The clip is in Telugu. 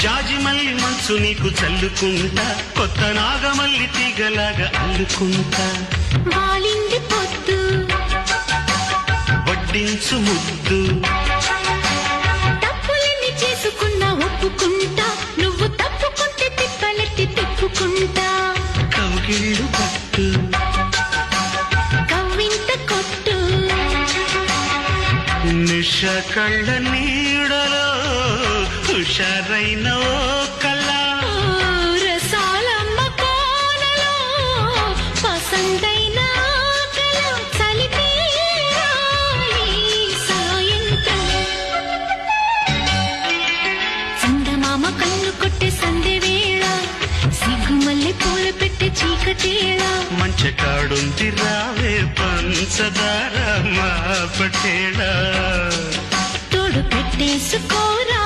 జాజి మల్లి మనసు నీకు చల్లుకుంటా, కొత్త నాగమల్లి తీగలాగా అల్లుకుంటా. వాలింది పొద్దు వడ్డించు ముద్దు, తప్పులన్నీ చేసుకున్నా ఒప్పుకుంటా, నువ్వు తప్పుకుంటే తిప్పలెత్తి తిప్పుకుంటా. కౌగిళ్ళు పట్టు కవ్వింత కొట్టు, నిష కళ్ళ నీడలో హుషారైన ఓ కళ. రసాలమ్మ కోనలో పసందైన కళ. చలిపేరాలి సాయంత్రం, చందమామ కన్ను కొట్టే సందె వేళ, సిగ్గుమల్లె పూల పెట్టే చీకటేళ. మంచకాడుంది రావే పంచదార మా పటేళ. తోడు పెట్టేసుకోరా.